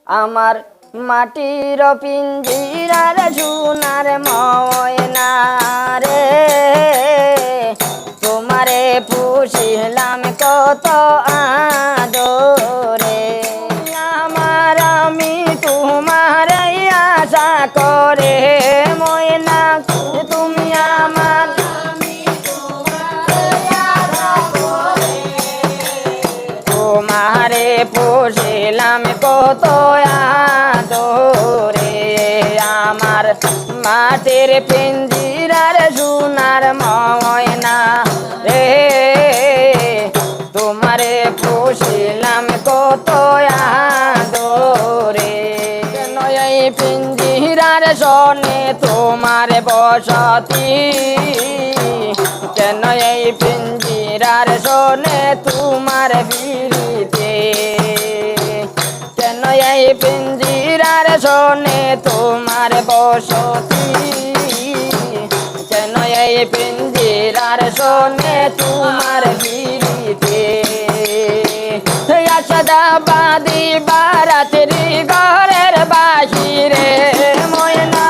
আমার মাটির পিঞ্জিরার সোনার ময়না রে তোমারে পুষিলাম কত আদরে আমার আমি তোমার আশা করে ময়না তুমি আমার তোমারে পুষিলাম কত আদরে আমার মাটির পিঞ্জিরার সোনার ময়না রে তোমারে পুষিলাম কত আদরে কেন এই পিঞ্জিরার সনে তোমার বসতি কেন এই পিঞ্জিরার সনে তোমার বিরিতে কেন এই পিঞ্জিরার সনে তোমার বসতি কেন এই পিঞ্জিরার সনে তোমার বিরিতে আসাদাবাদী বারাতেরি ঘরের বাহিরে ময়না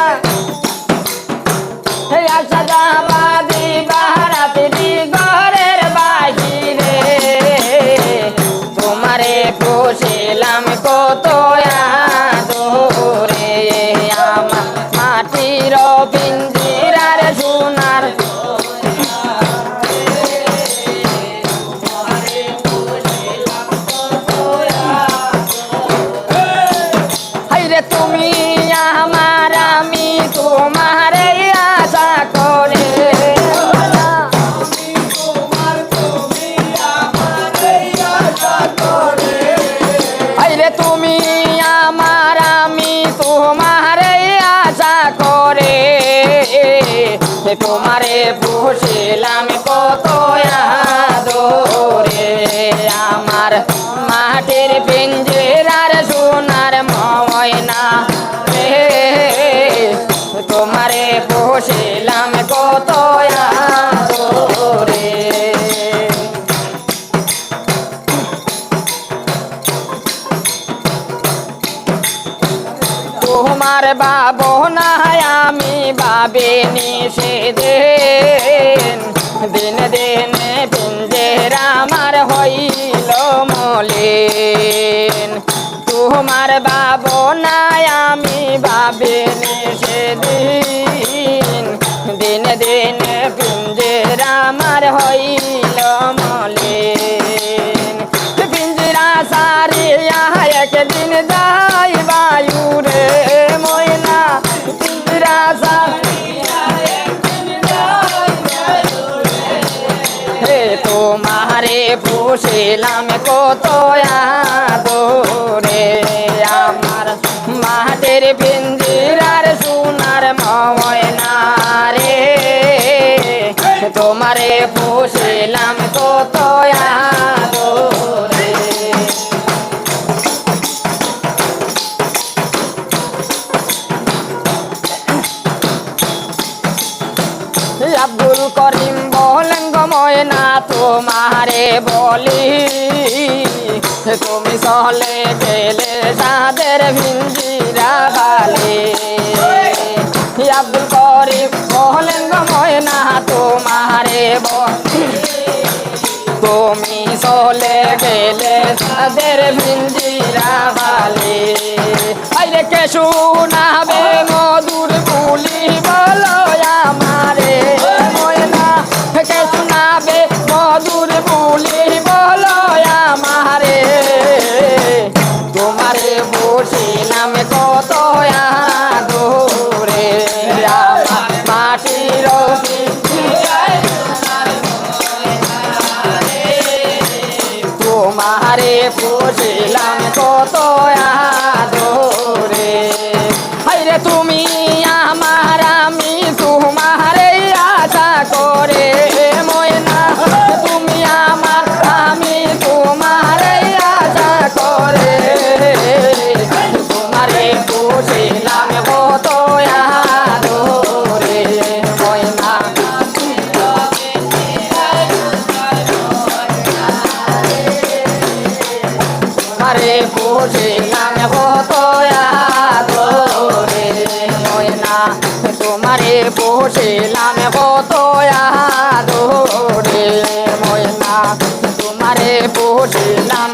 আসাদাবাদী বারাতেরি ঘরের বাহিরে তোমারে পুষিলাম কত আদরে আমার মাটির পিঞ্জিরার সোনার তুমি আমার আমি তোমার আশা করে আইরে তুমি আমার আমি তোমার আশা করে তোমারে পুষিলাম কত আদরে আমার মাটির পিঞ্জিরার সোনার ময়না রে তোমারে পুষিলাম কত আদরে তোমার ভাবনা আমি ভাবিনি সেদিন দিন দিন পিঞ্জিরা আমার হইল মলিন তোমার ভাবনা আমি ভাবিনি সেদিন দিন দিন পিঞ্জিরা আমার হইল মলিন পিঞ্জিরা সারিয়া একদিন যাই বায়ু রে ময়না পিঞ্জিরা হে তোমারে পুষিলাম কত আদরে আমার মাটির পিঞ্জিরার সোনার ময়না রে তোমারে পুষিলাম কত আদরে আব্দুল করিম বলেন গো ময়না তোমারে বলি তুমি চলে গেলে সাদের পিঞ্জিরা বালি আব্দুল করিম বলেন গো ময়না তোমারে বলি তুমি চলে গেলে সাদের পিঞ্জিরা বালি আইরে কে শোনাবে মধুর বুলি বলো আমারে ময়না কে শোনাবে মধুর বুলি বলো আমারে তোমারে বসিলাম কত আদরে আমার মাটির তোমারে পুষিলাম কত আদরে হাইরে তুমি আমার আমি তোমার আশা করে ময়না তুমি আমার আমি তোমার আশা করে তোমারে তোমারে পোষিলাম কত আদরে ময়না তোমারে পোষিলাম